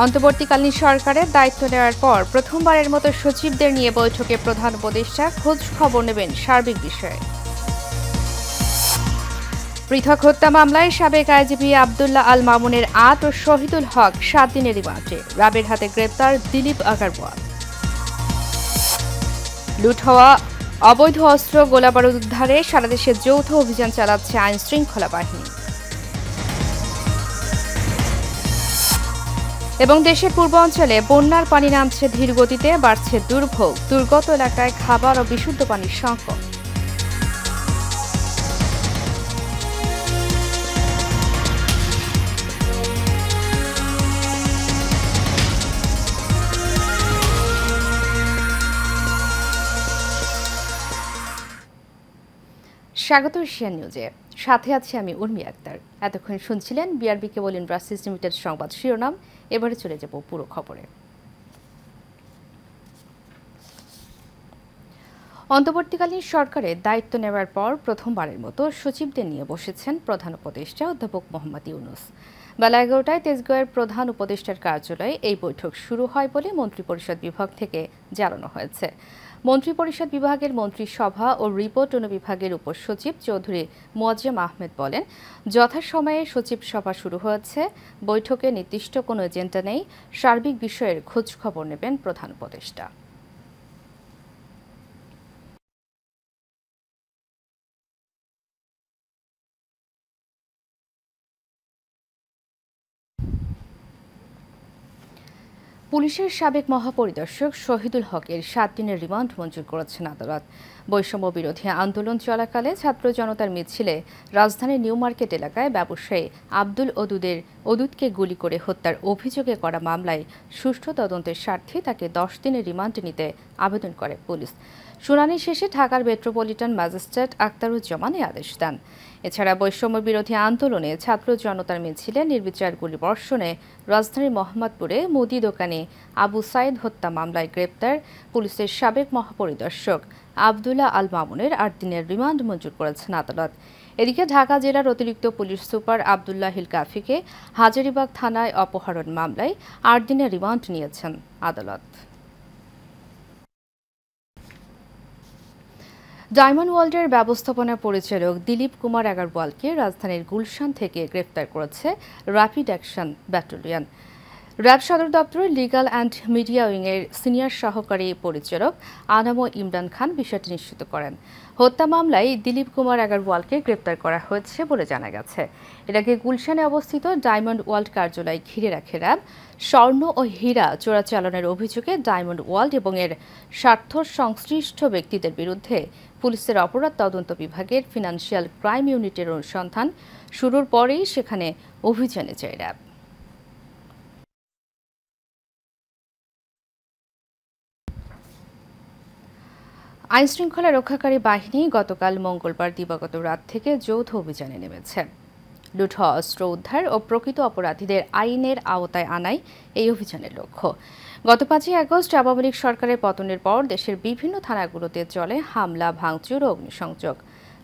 অন্তর্বর্তীকালীন সরকারের দায়িত্ব নেওয়ার পর প্রথমবারের মতো সচিবদের নিয়ে বৈঠকে প্রধান উপদেষ্টা খোঁজ খবর নেবেন সার্বিক বিষয়ে। পৃথক হত্যা মামলায় সাবেক আইজিপি আব্দুল্লাহ আল মামুনের ৮ ও শহীদুল হক ৭ দিনের রিমান্ডে, র্যাবের হাতে গ্রেপ্তার দিলীপ আগারওয়াল। লুট হওয়া অবৈধ অস্ত্র গোলাবারুদ উদ্ধারে সারা দেশে যৌথ অভিযান চালাচ্ছে আইন শৃঙ্খলা বাহিনী। এবং দেশের পূর্বাঞ্চলে বন্যার পানি নামছে ধীর গতিতে, বাড়ছে দুর্ভোগ, দুর্গত এলাকায় খাবার ও বিশুদ্ধ পানির সংকট। স্বাগত এশিয়ান নিউজে, সাথে আছি আমি উর্মি আক্তার। এতক্ষণ শুনছিলেন বিআরবি কেবল ইন্ডাস্ট্রিজ লিমিটেড সংবাদ শিরোনাম। এবারে চলে যাব পুরো খবরে। অন্তর্বর্তীকালীন সরকারের দায়িত্ব নেওয়ার পর প্রথমবারের মতো সচিবদের নিয়ে বসেছেন প্রধান উপদেষ্টা অধ্যাপক মোহাম্মদ ইউনূস। বেলা ১১টায় তেজগাঁওয়ের প্রধান উপদেষ্টার কার্যালয়ে এই বৈঠক শুরু হয় বলে মন্ত্রিপরিষদ বিভাগ থেকে জানানো হয়েছে। মন্ত্রিপরিষদ বিভাগের মন্ত্রিসভা ও রিপোর্ট অনুবিভাগের উপসচিব চৌধুরী মোয়াজ্জেম আহমেদ বলেন, যথাসময়ে সচিব সভা শুরু হয়েছে, বৈঠকে নির্দিষ্ট কোনো এজেন্ডা নেই, সার্বিক বিষয়ের খোঁজ খবর নেবেন প্রধান উপদেষ্টা। পুলিশের সাবেক মহাপরিদর্শক শহীদুল হকের ৭ দিনের রিমান্ড মঞ্জুর করেছেন আদালত। বৈষম্য বিরোধী আন্দোলন চলাকালে ছাত্র জনতার মিছিলে রাজধানীর নিউ মার্কেট এলাকায় ব্যবসায়ী আব্দুল ওদুদকে গুলি করে হত্যার অভিযোগে করা মামলায় সুষ্ঠু তদন্তের স্বার্থে তাকে ১০ দিনের রিমান্ডে নিতে আবেদন করে পুলিশ। শুনানি শেষে ঢাকার মেট্রোপলিটন ম্যাজিস্ট্রেট আক্তারুজ্জামান এই আদেশ দেন। এছাড়া বৈষম্য বিরোধী আন্দোলনে ছাত্র জনতার মিছিলে নির্বিচার গুলিবর্ষণে রাজধানীর মোহাম্মদপুরে মুদি দোকানে আবু সাইদ হত্যা মামলায় গ্রেপ্তার পুলিশের সাবেক মহাপরিদর্শক আব্দুল্লাহ আল মামুনের ৮ দিনের রিমান্ড মঞ্জুর করেছেন আদালত। এদিকে ঢাকা জেলার অতিরিক্ত পুলিশ সুপার আবদুল্লাহ হিল কাফিকে হাজারীবাগ থানায় অপহরণ মামলায় ৮ দিনের রিমান্ড নিয়েছেন আদালত। ডায়মন্ড ওয়ার্ল্ডের ব্যবস্থাপনা পরিচালক দিলীপ কুমার আগারওয়ালকে রাজধানীর গুলশান থেকে গ্রেফতার করেছে র্যাপিড অ্যাকশন ব্যাটালিয়ন। র্যাব সদর দপ্তরের লিগ্যাল অ্যান্ড মিডিয়া উইংয়ের সিনিয়র সহকারী পরিচালক আনামো ইমরান খান বিষয়টি নিশ্চিত করেন। হত্যা মামলায় দিলীপ কুমার আগারওয়ালকে গ্রেপ্তার করা হয়েছে বলে জানা গেছে। এর আগে গুলশানে অবস্থিত ডায়মন্ড ওয়ার্ল্ড কার্যালয় ঘিরে রাখে র্যাব। স্বর্ণ ও হীরা চোরাচালানের অভিযোগে ডায়মন্ড ওয়ার্ল্ড এবং এর স্বার্থ সংশ্লিষ্ট ব্যক্তিদের বিরুদ্ধে পুলিশের অপরাধ তদন্ত বিভাগের ফিনান্সিয়াল ক্রাইম ইউনিটের অনুসন্ধান শুরুর পরেই সেখানে অভিযানে যায় র্যাব। আইনশৃঙ্খলা রক্ষাকারী বাহিনী গতকাল মঙ্গলবার দিবাগত রাত থেকে যৌথ অভিযানে নেমেছে। লুট হওয়া অস্ত্র উদ্ধার ও প্রকৃত অপরাধীদের আইনের আওতায় আনাই এই অভিযানের লক্ষ্য। গত ৫ই আগস্ট আওয়ামী লীগ সরকারের পতনের পর দেশের বিভিন্ন থানাগুলোতে চলে হামলা, ভাঙচুর ও অগ্নিসংযোগ।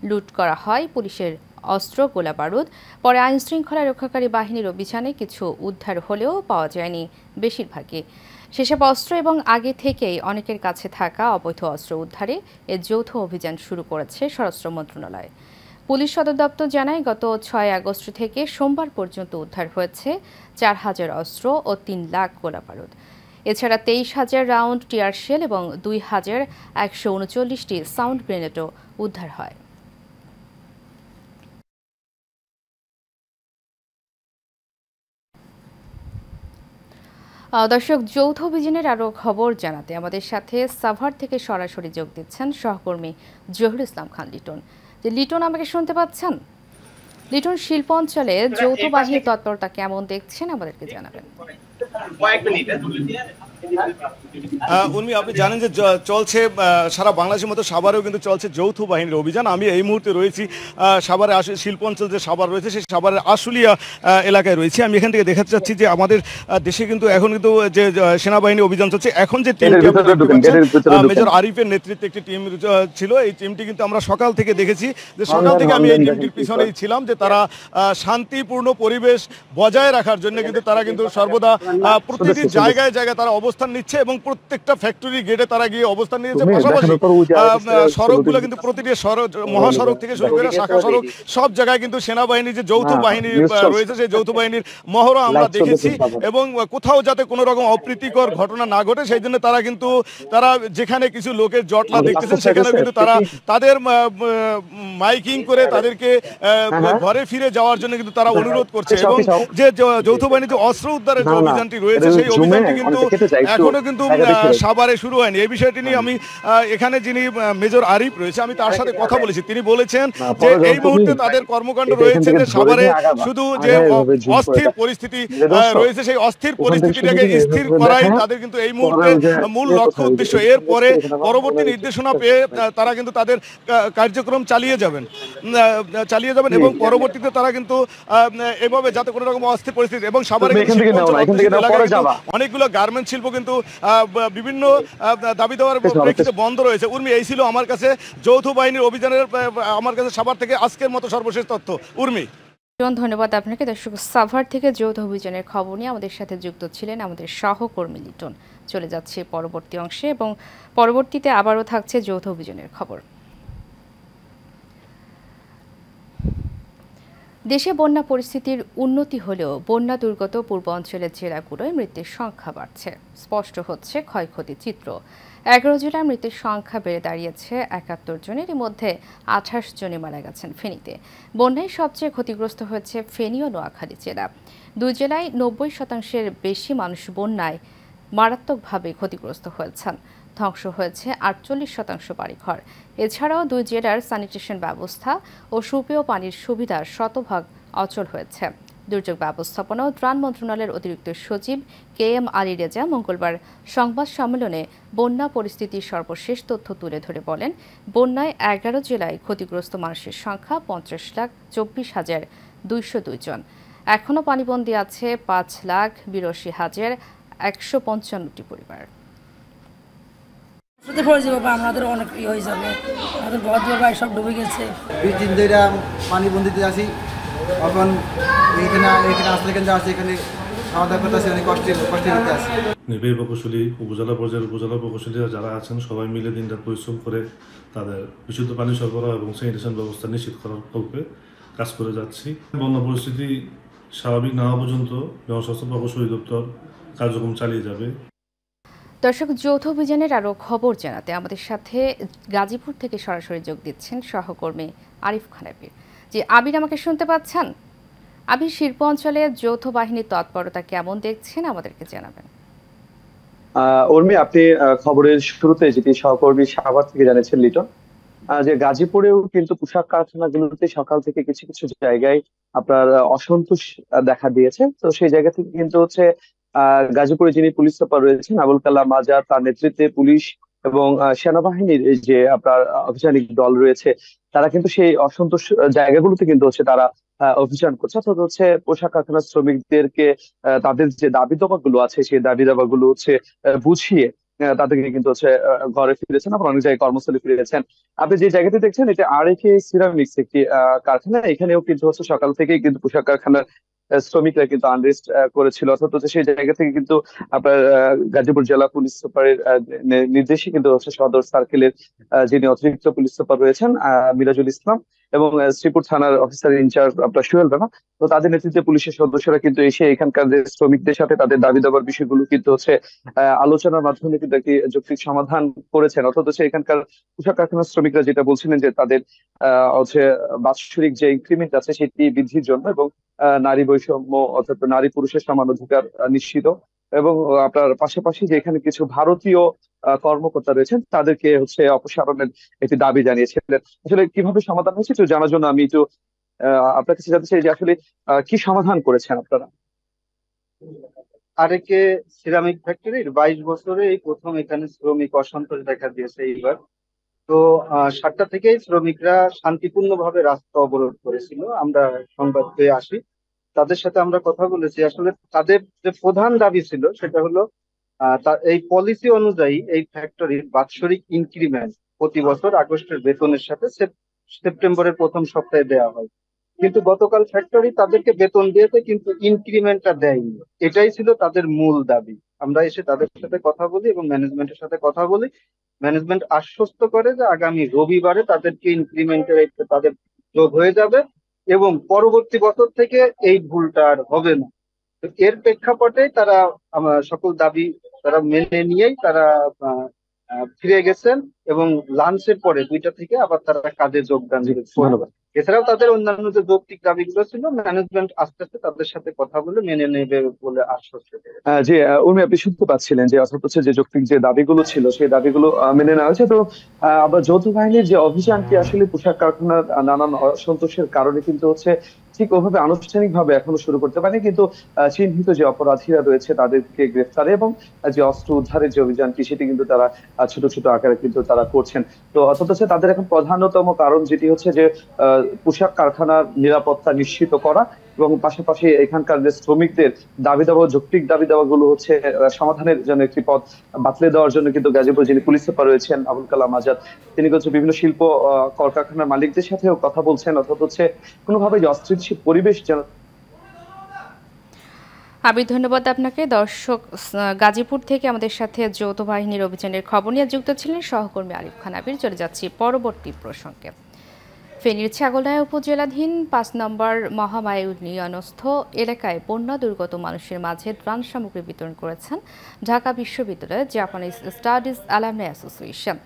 লুট করা হয় পুলিশের অস্ত্র, গোলাবারুদ। পরে আইনশৃঙ্খলা রক্ষাকারী বাহিনীর অভিযানে কিছু উদ্ধার হলেও পাওয়া যায়নি বেশিরভাগই। সেসব অস্ত্র এবং আগে থেকেই অনেকের কাছে থাকা অবৈধ অস্ত্র উদ্ধারে এর যৌথ অভিযান শুরু করেছে স্বরাষ্ট্র মন্ত্রণালয়। পুলিশ সদর দপ্তর জানায়, গত ৬ আগস্ট থেকে সোমবার পর্যন্ত উদ্ধার হয়েছে ৪,০০০ অস্ত্র ও ৩ লাখ গোলাবারুদ। এছাড়া ২৩,০০০ রাউন্ড টিয়ার শেল এবং ২,১৩৯টি সাউন্ড গ্রেনেডও উদ্ধার হয়। দর্শক, যৌথ অভিযানের আরও খবর জানাতে আমাদের সাথে সাভার থেকে সরাসরি যোগ দিচ্ছেন সহকর্মী জহিরুল ইসলাম খান লিটন। লিটন, আমাকে শুনতে পাচ্ছেন? লিটন, শিল্প অঞ্চলে যৌথ বাহিনীর তৎপরতা কেমন দেখছেন আমাদেরকে জানাবেন। উর্মি, আপনি জানেন যে চলছে সারা বাংলাদেশের মতো সাভারেও কিন্তু চলছে যৌথ বাহিনীর অভিযান। আমি এই মুহূর্তে রয়েছি সাভারে শিল্প অঞ্চল যে সাভার রয়েছে সেই সাভারের আশুলিয়া এলাকায় রয়েছি। আমি এখান থেকে দেখাতে চাচ্ছি যে আমাদের দেশে কিন্তু এখন কিন্তু যে সেনাবাহিনী অভিযান চলছে। এখন যে টিমটি আপনি দেখতে পাচ্ছেন মেজর আরিফের নেতৃত্বে একটি টিম ছিল। এই টিমটি কিন্তু আমরা সকাল থেকে দেখেছি, যে সকাল থেকে আমি এই টিমটির পিছনেই ছিলাম, যে তারা শান্তিপূর্ণ পরিবেশ বজায় রাখার জন্য কিন্তু তারা কিন্তু সর্বদা প্রতিটি জায়গায় জায়গায় তারা অবস্থান নিচ্ছে এবং প্রত্যেকটা ফ্যাক্টরি গেটে তারা গিয়ে অবস্থান নিয়েছে। পাশাপাশি সড়কগুলো কিন্তু প্রতিটি মহাসড়ক থেকে শুরু করে শাখা সড়ক সব জায়গায় কিন্তু সেনাবাহিনীর যে যৌথ বাহিনী রয়েছে সেই যৌথ বাহিনীর মহড়া আমরা দেখেছি। এবং কোথাও যাতে কোনো রকম অপ্রীতিকর ঘটনা না ঘটে সেই জন্য তারা যেখানে কিছু লোকের জটলা দেখতেছেন সেখানে কিন্তু তারা তাদের মাইকিং করে তাদেরকে ঘরে ফিরে যাওয়ার জন্য কিন্তু তারা অনুরোধ করছে। এবং যে যৌথ বাহিনীর যে অস্ত্র উদ্ধারের যে অভিযানটি রয়েছে সেই অভিযানটি কিন্তু এখনো কিন্তু সাভারে শুরু হয়নি। এই বিষয়টি নিয়ে আমি এখানে যিনি মেজর আরিফ রয়েছে আমি তার সাথে কথা বলেছি। তিনি বলেছেন যে এই মুহূর্তে তাদের কর্মকাণ্ড রয়েছে যে সাভারে শুধু যে অস্থির পরিস্থিতি রয়েছে সেই অস্থির পরিস্থিতিটাকে স্থির করাই তাদের কিন্তু এই মুহূর্তে মূল লক্ষ্য উদ্দেশ্য। এরপরে পরবর্তী নির্দেশনা পেয়ে তারা কিন্তু তাদের কার্যক্রম চালিয়ে যাবেন এবং পরবর্তীতে তারা কিন্তু এভাবে যাতে কোনো রকম অস্থির পরিস্থিতি এবং সাভারে অনেকগুলো গার্মেন্টস শিল্প কিন্তু বিভিন্ন দাবি দেওয়ার প্রেক্ষিতে বন্ধ রয়েছে। উর্মি, এই ছিল আমার কাছে যৌথ বাহিনীর অভিযানের আমার কাছে সাভার থেকে আজকের মতো সর্বশেষ তথ্য। উর্মি, ধন্যবাদ আপনাকে। দর্শক, সাভার থেকে যৌথ অভিযানের খবর নিয়ে আমাদের সাথে যুক্ত ছিলেন আমাদের সহকর্মী লিটন। চলে যাচ্ছে পরবর্তী অংশে এবং পরবর্তীতে আবারও থাকছে যৌথ অভিযানের খবর। দেশে বন্যা পরিস্থিতির উন্নতি হলেও বন্যা দুর্গত পূর্বাঞ্চলের জেলাগুলোয় মৃতের সংখ্যা বাড়ছে। স্পষ্ট হচ্ছে ক্ষয়ক্ষতির চিত্র। 11 জেলার মৃতের সংখ্যা বেড়ে দাঁড়িয়েছে 71 জনের, এর মধ্যে 28 জনে মারা গেছেন ফেনীতে। বন্যায় সবচেয়ে ক্ষতিগ্রস্ত হয়েছে ফেনী ও নোয়াখালী জেলা। দুই জেলায় 90% বেশি মানুষ বন্যায় মারাত্মকভাবে ক্ষতিগ্রস্ত হয়েছেন। ধ্বংস হয়েছে 48% বাড়িঘর। এছাড়াও দুই জেলার স্যানিটেশন ব্যবস্থা ও সুপেয় পানির সুবিধা শতভাগ অচল হয়েছে। দুর্যোগ ব্যবস্থাপনা ও ত্রাণ মন্ত্রণালয়ের অতিরিক্ত সচিব KM আলী রেজা মঙ্গলবার সংবাদ সম্মেলনে বন্যা পরিস্থিতির সর্বশেষ তথ্য তুলে ধরে বলেন, বন্যায় 11 জেলায় ক্ষতিগ্রস্ত মানুষের সংখ্যা 50,84,202 জন। এখনও পানিবন্দী আছে 5,82,155টি পরিবার। আমাদের অনেক হয়ে যাবে, আমাদের ঘর দুয়ার সব ডুবে গেছে। 2 দিন ধরে পানিবন্দিতে আছি। এখন এখানে আসলে এখানে খাওয়া দাওয়া করতে অনেক কষ্টের মধ্যে আছে। নির্বাহী প্রকৌশলী উপজেলা পর্যায়ের উপজেলা প্রকৌশলীরা যারা আছেন সবাই মিলে দিনরাত পরিশ্রম করে তাদের বিশুদ্ধ পানি সরবরাহ এবং স্যানিটেশন ব্যবস্থা নিশ্চিত করার কল্পে কাজ করে যাচ্ছি। বন্যা পরিস্থিতি স্বাভাবিক না হওয়া পর্যন্ত জনস্বাস্থ্য প্রকৌশলী দপ্তর কার্যক্রম চালিয়ে যাবে। দর্শক, যৌথ অভিযানের আরও খবর জানাতে আমাদের সাথে গাজীপুর থেকে সরাসরি যোগ দিচ্ছেন সহকর্মী আরিফ খান আবির। যে আবির, আমাকে শুনতে পাচ্ছেন? আবির, শিল্প অঞ্চলে যৌথ বাহিনীর তৎপরতা কেমন দেখছেন আমাদেরকে জানাবেন। উর্মি, আপনি খবরের শুরুতে যেটি সহকর্মী সাভার থেকে জানিয়েছেন লিটন, যে গাজীপুরেও কিন্তু পোশাক কারখানাগুলোতে সকাল থেকে কিছু কিছু জায়গায় আপনার অসন্তোষ দেখা দিয়েছে। তো সেই জায়গা থেকে কিন্তু হচ্ছে গাজীপুরে যিনি পুলিশ সুপার রয়েছেন আবুল কালাম আজাদ, তার নেতৃত্বে পুলিশ এবং সেনাবাহিনীর এই যে আপনার আভিযানিক দল রয়েছে, তারা কিন্তু সেই অসন্তোষ জায়গাগুলোতে কিন্তু হচ্ছে তারা অভিযান করছে। অর্থাৎ হচ্ছে পোশাক কারখানার শ্রমিকদেরকে তাদের যে দাবি দাবা গুলো আছে সেই দাবি দাবা গুলো হচ্ছে বুঝিয়ে তাদেরকে কিন্তু হচ্ছে ঘরে ফিরেছেন, আবার অনেক জায়গায় কর্মস্থলে ফিরেছেন। আপনি যে জায়গাটি দেখছেন এটা আরএকে সিরামিক্স একটি কারখানা। এখানেও কিন্তু হচ্ছে সকাল থেকেই কিন্তু পোশাক কারখানার শ্রমিকরা কিন্তু আনরেস্ট করেছিল। অর্থাৎ হচ্ছে সেই জায়গা থেকে কিন্তু আপনার গাজীপুর জেলা পুলিশ সুপারের নির্দেশে কিন্তু হচ্ছে সদর সার্কেলের যিনি অতিরিক্ত পুলিশ সুপার রয়েছেন মিরাজুল ইসলাম এবং শ্রীপুর থানার অফিসার ইনচার্জ আপনার সোহেল রানা, তো তাদের নেতৃত্বে পুলিশের সদস্যরা কিন্তু এসে এখানকার যে শ্রমিকদের সাথে তাদের দাবি দাবার বিষয়গুলো কিন্তু হচ্ছে আলোচনার মাধ্যমে কিন্তু একটি যৌক্তিক সমাধান করেছেন। অর্থাৎ হচ্ছে এখানকার পোশাক কারখানার শ্রমিকরা যেটা বলছিলেন যে তাদের হচ্ছে বাৎসরিক যে ইনক্রিমেন্ট আছে সেটি বৃদ্ধির জন্য এবং নারী বৈষম্য অর্থাৎ নারী পুরুষের সমান অধিকার নিশ্চিত এবং আপনার পাশাপাশি যে এখানে কিছু ভারতীয় কর্মকর্তা রয়েছেন তাদেরকে হচ্ছে অপসারণের একটি দাবি জানিয়েছিলেন। আসলে কিভাবে সমাধান হয়েছে একটু জানার জন্য আমি একটু আপনার কাছে জানতে চাই যে আসলে কি সমাধান করেছেন আপনারা। আরেকে সিরামিক ফ্যাক্টরির 22 বছরে এই প্রথম এখানে শ্রমিক অসন্তোষ দেখা দিয়েছে এইবার। তো 7টা থেকেই শ্রমিকরা শান্তিপূর্ণভাবে রাস্তা অবরোধ করেছিল, আমরা সংবাদ পেয়ে আসি। তাদের সাথে আমরা কথা বলেছি, আসলে তাদের যে প্রধান দাবি ছিল সেটা হলো এই পলিসি অনুযায়ী এই ফ্যাক্টরির বাৎসরিক ইনক্রিমেন্ট প্রতি বছর আগস্টের বেতনের সাথে সেপ্টেম্বরের প্রথম সপ্তাহে দেওয়া হয়। কিন্তু গতকাল ফ্যাক্টরি তাদেরকে বেতন দিয়েছে, কিন্তু ইনক্রিমেন্টটা দেয়নি। এটাই ছিল তাদের মূল দাবি। আমরা এসে তাদের সাথে কথা বলি এবং ম্যানেজমেন্টের সাথে কথা বলি। ম্যানেজমেন্ট আশ্বস্ত করে যে আগামী রবিবারে তাদেরকে ইনক্রিমেন্টের তাদের যোগ হয়ে যাবে এবং পরবর্তী বছর থেকে এই ভুলটা আর হবে না। তো এর প্রেক্ষাপটে তারা সকল দাবি তারা মেনে নিয়েই তারা ফিরে গেছেন এবং লাঞ্চের পরে 2টা থেকে আবার তারা কাজে যোগদান করবেন। এছাড়াও তাদের অন্যান্য যে যৌক্তিক দাবিগুলো ছিল, ম্যানেজমেন্ট আস্তে আস্তে তাদের সাথে কথা বলে মেনে নেবে বলে আশ্বাস দিয়েছে। যে উর্মি, আপনি শুনতে পাচ্ছিলেন যে অর্থাৎ হচ্ছে যে যৌক্তিক যে দাবিগুলো ছিল সেই দাবিগুলো মেনে নেওয়া হয়েছে। তো আবার যৌথ বাহিনীর যে অভিযানটি আসলে পোশাক কারখানার নানান অসন্তোষের কারণে কিন্তু হচ্ছে ঠিক ওভাবে আনুষ্ঠানিকভাবে এখনো শুরু করতে পারেনি, কিন্তু চিহ্নিত যে অপরাধীরা রয়েছে তাদেরকে গ্রেফতারে এবং যে অস্ত্র উদ্ধারের যে অভিযানটি সেটি কিন্তু তারা ছোট ছোট আকারে কিন্তু তারা করছেন। তো অর্থাৎ হচ্ছে তাদের এখন প্রধানতম কারণ যেটি হচ্ছে যে পোশাক কারখানার নিরাপত্তা নিশ্চিত করা এবং পাশাপাশি এখানকার যে শ্রমিকদের দাবি দাবা, যৌক্তিক দাবি দাবা গুলো হচ্ছে সমাধানের জন্য একটি পথ বাতলে দেওয়ার জন্য কিন্তু গাজীপুর যিনি পুলিশ সুপার রয়েছেন আবুল কালাম আজাদ, তিনি হচ্ছে বিভিন্ন শিল্প কলকারখানার মালিকদের সাথেও কথা বলছেন। অর্থাৎ হচ্ছে কোনোভাবে যে অস্থিতিশীল পরিবেশ যেন। আবির, ধন্যবাদ আপনাকে। দর্শক, গাজীপুর থেকে আমাদের সাথে যৌথ বাহিনীর অভিযানের খবর নিয়ে যুক্ত ছিলেন সহকর্মী আরিফ খান আবির। চলে যাচ্ছি পরবর্তী প্রসঙ্গে। ফেনীর ছাগলনাইয়া উপজেলাধীন 5 নম্বর মহামায়ুনিয়নস্থ এলাকায় বন্যা দুর্গত মানুষের মাঝে ত্রাণ সামগ্রী বিতরণ করেছেন ঢাকা বিশ্ববিদ্যালয়ের জাপানিজ স্টাডিজ অ্যালামনাই অ্যাসোসিয়েশন।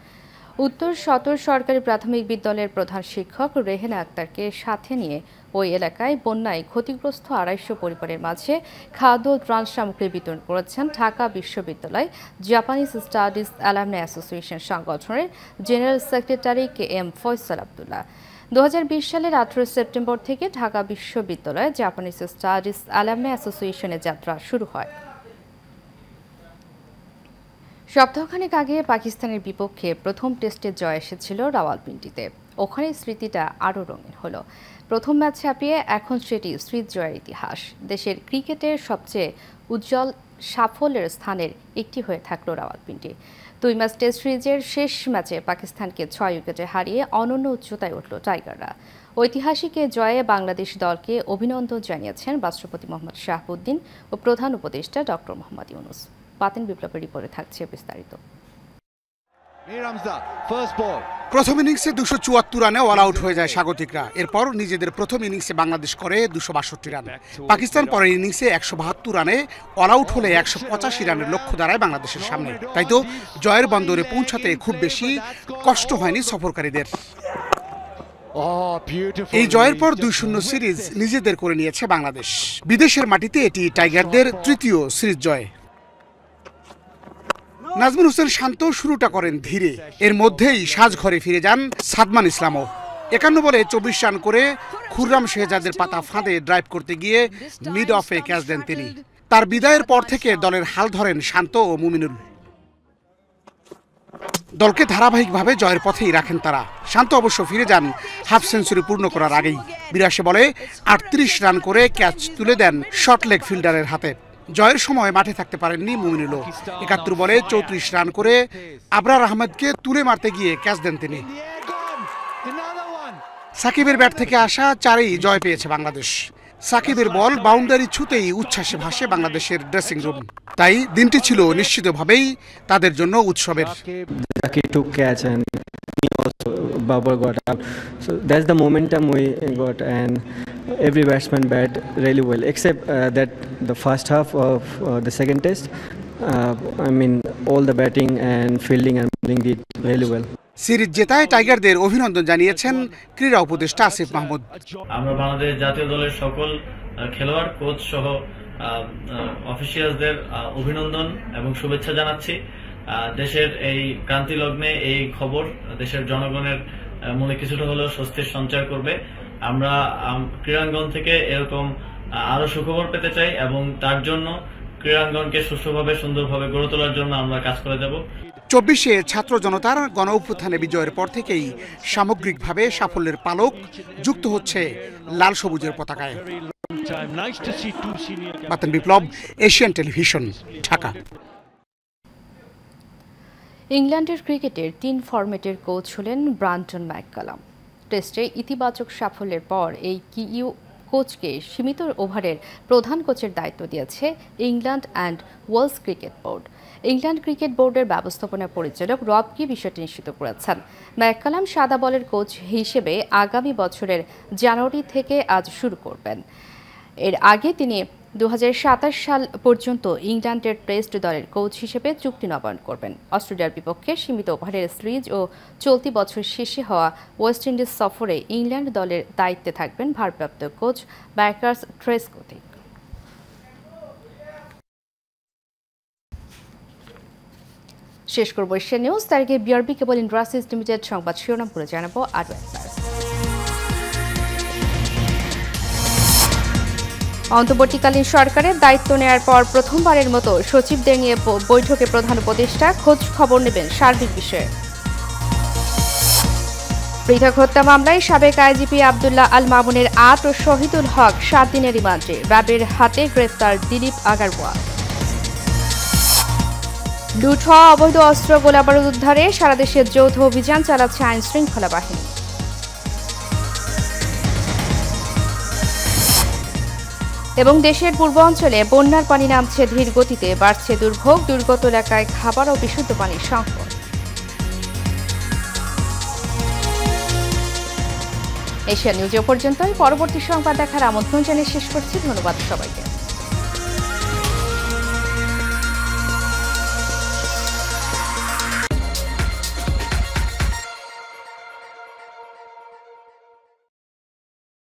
উত্তর সদর সরকারি প্রাথমিক বিদ্যালয়ের প্রধান শিক্ষক রেহেনা আক্তারকে সাথে নিয়ে ওই এলাকায় বন্যায় ক্ষতিগ্রস্ত 250 পরিবারের মাঝে খাদ্য ত্রাণ সামগ্রী বিতরণ করেছেন ঢাকা বিশ্ববিদ্যালয় জাপানিজ স্টাডিজ অ্যালামনাই অ্যাসোসিয়েশন সংগঠনের general secretary KM Faisal Abdullah. 2020 সালের 18 সেপ্টেম্বর থেকে ঢাকা বিশ্ববিদ্যালয়ে জাপানিজ স্টাডিজ অ্যালামনাই অ্যাসোসিয়েশনের যাত্রা শুরু হয়। সপ্তাহখানেক আগে পাকিস্তানের বিপক্ষে প্রথম টেস্টে জয় এসেছিল রাওয়ালপিন্ডিতে। ওখানে স্মৃতিটা আরও রঙিন হলো। প্রথম ম্যাচ ছাপিয়ে এখন সেটি স্মৃতি জয়ের ইতিহাস। দেশের ক্রিকেটের সবচেয়ে উজ্জ্বল সাফল্যের স্থানের একটি হয়ে থাকলো রাওয়ালপিন্ডি। 2 ম্যাচ টেস্ট সিরিজের শেষ ম্যাচে পাকিস্তানকে 6 উইকেটে হারিয়ে অনন্য উচ্চতায় উঠল টাইগাররা। ঐতিহাসিক এ জয়ে বাংলাদেশ দলকে অভিনন্দন জানিয়েছেন রাষ্ট্রপতি মোহাম্মদ শাহাবুদ্দিন ও প্রধান উপদেষ্টা ডক্টর মোহাম্মদ ইউনুস। পাতেন বিপ্লবের রিপোর্টে থাকছে বিস্তারিত। প্রথম ইনিংসে 274 রানে অল আউট হয়ে যায় স্বাগতিকরা। এরপর নিজেদের প্রথম ইনিংসে বাংলাদেশ করে 262 রান। পাকিস্তান পরের ইনিংসে 172 রানে অল আউট হলে 185 রানের লক্ষ্য দাঁড়ায় বাংলাদেশের সামনে। তাই তো জয়ের বন্দরে পৌঁছাতে খুব বেশি কষ্ট হয়নি সফরকারীদের। এই জয়ের পর 2-0 সিরিজ নিজেদের করে নিয়েছে বাংলাদেশ। বিদেশের মাটিতে এটি টাইগারদের তৃতীয় সিরিজ জয়। নাজমুল হোসেন শান্ত শুরুটা করেন ধীরে, এর মধ্যেই সাজঘরে ফিরে যান সাদমান ইসলামও। 51 বলে 24 রান করে খুররাম শেহজাদের পাতা ফাঁদে ড্রাইভ করতে গিয়ে মিড অফে ক্যাচ দেন তিনি। তার বিদায়ের পর থেকে দলের হাল ধরেন শান্ত ও মুমিনুল। দলকে ধারাবাহিকভাবে জয়ের পথেই রাখেন তারা। শান্ত অবশ্য ফিরে যান হাফ সেঞ্চুরি পূর্ণ করার আগেই। 82 বলে 38 রান করে ক্যাচ তুলে দেন শর্ট লেগ ফিল্ডারের হাতে। জয়ের সময় মাঠে থাকতে পারেননি মুমিনুলও। 71 বলে 34 রান করে আবরার আহমেদকে তুলে মারতে গিয়ে ক্যাচ দেন তিনি। সাকিবের ব্যাট থেকে আসা 4-এই জয় পেয়েছে বাংলাদেশ। সাকিবের বল বাউন্ডারি ছুঁতেই উচ্ছ্বাসে ভাসে বাংলাদেশের ড্রেসিং রুম। তাই দিনটি ছিল নিশ্চিতভাবেই তাদের জন্য উৎসবের। Babar got out, so that's the momentum we got, and every batsman bat really well except that the first half of the second test, I mean all the batting and fielding and bowling did really well. Series জেতায় টাইগারদের অভিনন্দন জানিয়েছেন ক্রীড়া উপদেষ্টা আসিফ মাহমুদ। আমরা বাংলাদেশ জাতীয় দলের সকল খেলোয়াড়, কোচ সহ অফিসিয়ালদের অভিনন্দন এবং শুভেচ্ছা জানাচ্ছি। দেশের এই ক্রান্তি লগ্নে এই খবর দেশের জনগণের মনে কিছুটা হলেও স্বস্তির সঞ্চার করবে। আমরা ক্রীড়াঙ্গন থেকে এরকম আরো সুখবর পেতে চাই এবং তার জন্য ক্রীড়াঙ্গনকে সুষ্ঠুভাবে সুন্দরভাবে গড়ে তোলার জন্য আমরা কাজ করে যাব। 24-এ ছাত্র জনতার গণ অভ্যুত্থানে বিজয়ের পর থেকেই সামগ্রিকভাবে সাফল্যের পালক যুক্ত হচ্ছে লাল সবুজের পতাকায়। বাতেন বিপ্লব, এশিয়ান টেলিভিশন, ঢাকা। ইংল্যান্ডের ক্রিকেটের 3 ফরম্যাটের কোচ হলেন ব্রান্টন ম্যাককালাম। টেস্টে ইতিবাচক সাফল্যের পর এই কিইউ কোচকে সীমিত ওভারের প্রধান কোচের দায়িত্ব দিয়েছে England and Wales Cricket Board. England cricket বোর্ডের ব্যবস্থাপনা পরিচালক রব কি বিষয়টি নিশ্চিত করেছেন। ম্যাককালাম সাদা বলের কোচ হিসেবে আগামী বছরের জানুয়ারি থেকে আজ শুরু করবেন। এর আগে তিনি 2027 সাল পর্যন্ত ইংল্যান্ডের টেস্ট দলের কোচ হিসেবে চুক্তি নবায়ন করবেন। অস্ট্রেলিয়ার বিপক্ষে সীমিত ওভারের সিরিজ ও চলতি বছর শেষে হওয়া ওয়েস্ট ইন্ডিজ সফরে ইংল্যান্ড দলের দায়িত্বে থাকবেন ভারপ্রাপ্ত কোচ ব্যাকার্স ট্রেসকোথি। শেষ করব এশিয়া নিউজ। তার আগে বিআরবি কেবল ইন্ডাস্ট্রিজ লিমিটেড সংবাদ শিরোনাম করে জানাবো আরও একবার। অন্তর্বর্তীকালীন সরকারের দায়িত্ব নেয়ার পর প্রথমবারের মতো সচিবদের নিয়ে বৈঠকে প্রধান উপদেষ্টা খোঁজ খবর নেবেন সার্বিক বিষয়ে। পৃথক হত্যা মামলায় সাবেক আইজিপি আব্দুল্লাহ আল মামুনের 8 ও শহীদুল হক 7 দিনের রিমান্ডে, র্যাবের হাতে গ্রেফতার দিলীপ আগারওয়াল। লুট হওয়া অবৈধ অস্ত্র গোলাবারুদ উদ্ধারে সারা দেশে যৌথ অভিযান চালাচ্ছে আইন শৃঙ্খলা বাহিনী। এবং দেশের পূর্বাঞ্চলে বন্যার পানি নামছে ধীর গতিতে, বাড়ছে দুর্ভোগ, দুর্গত এলাকায় খাবার ও বিশুদ্ধ পানির সংকট। এশিয়া নিউজ পর্যন্তই। পরবর্তী সংবাদ দেখার আমন্ত্রণ জানিয়ে শেষ করছি। ধন্যবাদ সবাইকে।